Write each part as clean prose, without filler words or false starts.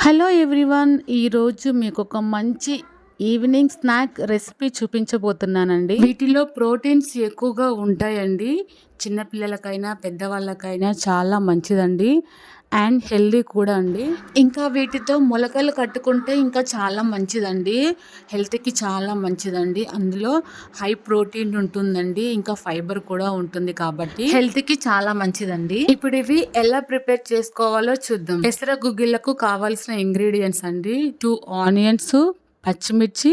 Hello everyone. ఈరోజు మీకు ఒక మంచి ఈవినింగ్ స్నాక్ రెసిపీ చూపించబోతున్నానండి. వీటిలో ప్రోటీన్స్ ఎక్కువగా ఉంటాయండి. చిన్నపిల్లలకైనా పెద్దవాళ్ళకైనా చాలా మంచిదండి. అండ్ హెల్దీ కూడా అండి. ఇంకా వీటితో మొలకలు కట్టుకుంటే ఇంకా చాలా మంచిదండి. హెల్త్కి చాలా మంచిదండి. అందులో హై ప్రోటీన్ ఉంటుందండి. ఇంకా ఫైబర్ కూడా ఉంటుంది కాబట్టి హెల్త్కి చాలా మంచిదండి. ఇప్పుడు ఇవి ఎలా ప్రిపేర్ చేసుకోవాలో చూద్దాం. పెసర గుగ్గిళ్ళకు కావాల్సిన ఇంగ్రీడియంట్స్ అండి: 2 ఆనియన్స్, పచ్చిమిర్చి,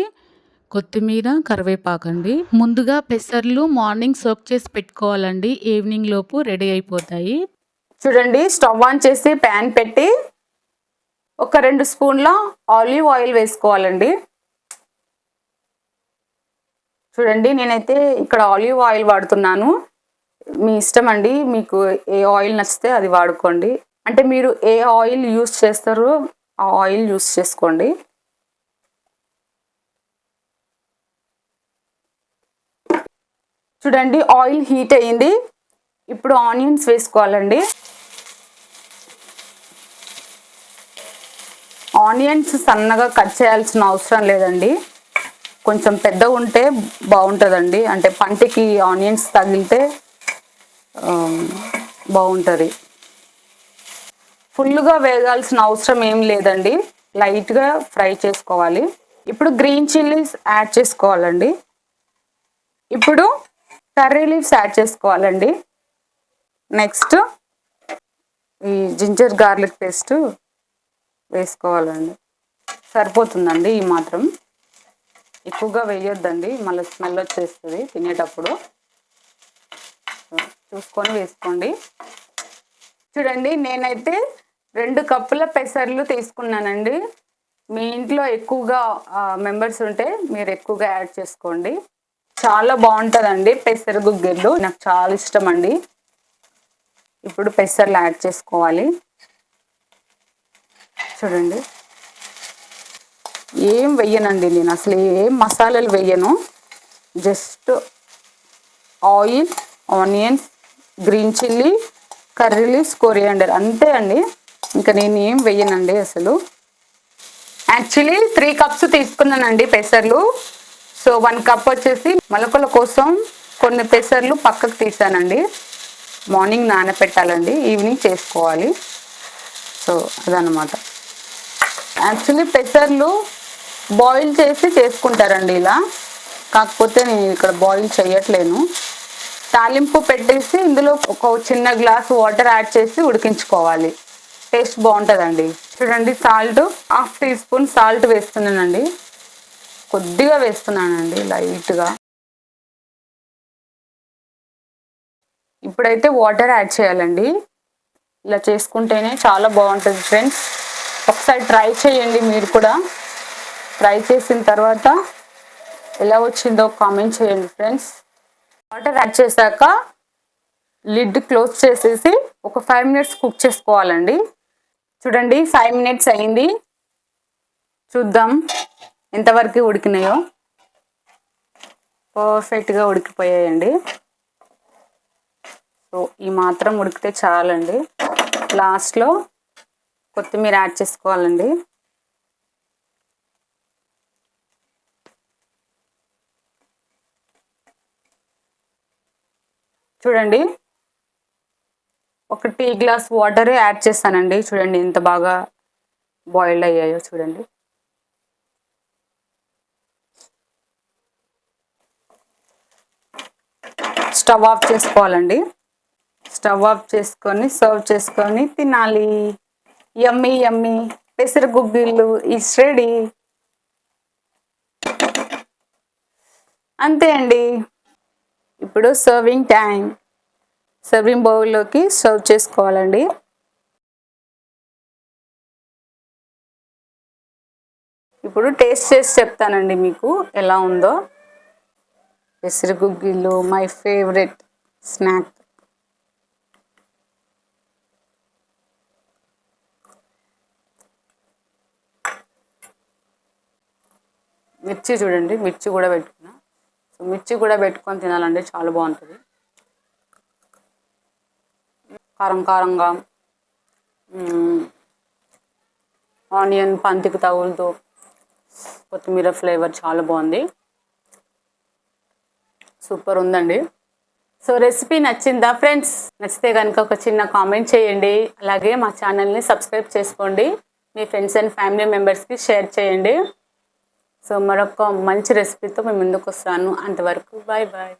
కొత్తిమీర, కరివేపాకండి. ముందుగా పెసర్లు మార్నింగ్ సోక్ చేసి పెట్టుకోవాలండి. ఈవినింగ్ లోపు రెడీ అయిపోతాయి. చూడండి, స్టవ్ ఆన్ చేసి ప్యాన్ పెట్టి ఒక 2 స్పూన్ల ఆలివ్ ఆయిల్ వేసుకోవాలండి. చూడండి, నేనైతే ఇక్కడ ఆలివ్ ఆయిల్ వాడుతున్నాను. మీ ఇష్టం అండి, మీకు ఏ ఆయిల్ నచ్చితే అది వాడుకోండి. అంటే మీరు ఏ ఆయిల్ యూస్ చేస్తారో ఆ ఆయిల్ యూస్ చేసుకోండి. చూడండి, ఆయిల్ హీట్ అయ్యింది. ఇప్పుడు ఆనియన్స్ వేసుకోవాలండి. ఆనియన్స్ సన్నగా కట్ చేయాల్సిన అవసరం లేదండి. కొంచెం పెద్దగా ఉంటే బాగుంటుందండి. అంటే పంటికి ఆనియన్స్ తగిలితే బాగుంటుంది. ఫుల్గా వేగాల్సిన అవసరం ఏం లేదండి. లైట్గా ఫ్రై చేసుకోవాలి. ఇప్పుడు గ్రీన్ చిల్లీస్ యాడ్ చేసుకోవాలండి. ఇప్పుడు కర్రీ లీవ్స్ యాడ్ చేసుకోవాలండి. నెక్స్ట్ ఈ జింజర్ గార్లిక్ పేస్ట్ వేసుకోవాలండి. సరిపోతుందండి ఈ మాత్రం. ఎక్కువగా వేయొద్దండి, మళ్ళీ స్మెల్ వచ్చేస్తుంది తినేటప్పుడు. చూసుకొని వేసుకోండి. చూడండి, నేనైతే 2 కప్పుల పెసర్లు తీసుకున్నానండి. మీ ఇంట్లో ఎక్కువగా మెంబర్స్ ఉంటే మీరు ఎక్కువగా యాడ్ చేసుకోండి. చాలా బాగుంటుందండి పెసర గుగ్గిళ్ళు. నాకు చాలా ఇష్టం అండి. ఇప్పుడు పెసర్లు యాడ్ చేసుకోవాలి. చూడండి, ఏం వెయ్యనండి నేను, అసలు ఏం మసాలాలు వెయ్యను. Just oil, onions, green chilli, curry leaves, coriander, అంతే అండి. ఇంకా నేను ఏం వెయ్యనండి అసలు. యాక్చువల్లీ 3 కప్స్ తీసుకున్నానండి పెసర్లు. సో 1 కప్ వచ్చేసి మొలకల కోసం కొన్ని పెసర్లు పక్కకు తీసానండి. మార్నింగ్ నానపెట్టాలండి, ఈవినింగ్ చేసుకోవాలి. సో అదనమాట. యాక్చువల్లీ పెసర్లు బాయిల్ చేసి చేసుకుంటారండి ఇలా. కాకపోతే నేను ఇక్కడ బాయిల్ చేయట్లేను. తాలింపు పెట్టేసి ఇందులో ఒక చిన్న గ్లాస్ వాటర్ యాడ్ చేసి ఉడికించుకోవాలి. టేస్ట్ బాగుంటుందండి. చూడండి, సాల్ట్ 1/2 టీ స్పూన్ సాల్ట్ వేస్తున్నానండి. కొద్దిగా వేస్తున్నానండి, లైట్గా. ఇప్పుడైతే వాటర్ యాడ్ చేయాలండి. ఇలా చేసుకుంటేనే చాలా బాగుంటుంది ఫ్రెండ్స్. ఒకసారి ట్రై చేయండి మీరు కూడా. ట్రై చేసిన తర్వాత ఎలా వచ్చిందో కామెంట్ చేయండి ఫ్రెండ్స్. వాటర్ యాడ్ చేశాక లిడ్ క్లోజ్ చేసేసి ఒక 5 మినిట్స్ కుక్ చేసుకోవాలండి. చూడండి, 5 మినిట్స్ అయింది. చూద్దాం ఎంతవరకు ఉడికినాయో. పర్ఫెక్ట్గా ఉడికిపోయాయండి. సో ఈ మాత్రం ఉడికితే చాలండి. లాస్ట్లో కొత్తిమీర యాడ్ చేసుకోవాలండి. చూడండి, ఒక టీ గ్లాస్ వాటర్ యాడ్ చేస్తానండి. చూడండి ఎంత బాగా బాయిల్డ్ అయ్యాయో చూడండి. స్టవ్ ఆఫ్ చేసుకోవాలండి. స్టవ్ ఆఫ్ చేసుకొని సర్వ్ చేసుకొని తినాలి. యమ్మీ యమ్మీ పెసర గుగ్గిళ్ళు ఇస్ రెడీ. అంతే అండి. ఇప్పుడు సర్వింగ్ టైం. సర్వింగ్ బౌల్లోకి సర్వ్ చేసుకోవాలండి. ఇప్పుడు టేస్ట్ చేసి చెప్తానండి మీకు ఎలా ఉందో. పెసర గుగ్గిళ్ళు మై ఫేవరెట్ స్నాక్. మిర్చి చూడండి, మిర్చి కూడా పెట్టుకున్నా. సో మిర్చి కూడా పెట్టుకొని తినాలండి, చాలా బాగుంటుంది. కారం కారంగా ఆనియన్ పంతికి తగులుతూ కొత్తిమీర ఫ్లేవర్ చాలా బాగుంది, సూపర్ ఉందండి. సో రెసిపీ నచ్చిందా ఫ్రెండ్స్? నచ్చితే కనుక ఒక చిన్న కామెంట్ చేయండి. అలాగే మా ఛానల్ని సబ్స్క్రైబ్ చేసుకోండి. మీ ఫ్రెండ్స్ అండ్ ఫ్యామిలీ మెంబర్స్కి షేర్ చేయండి. సో మరొక మంచి రెసిపీతో మేము ముందుకు వస్తాను. అంతవరకు బాయ్ బాయ్.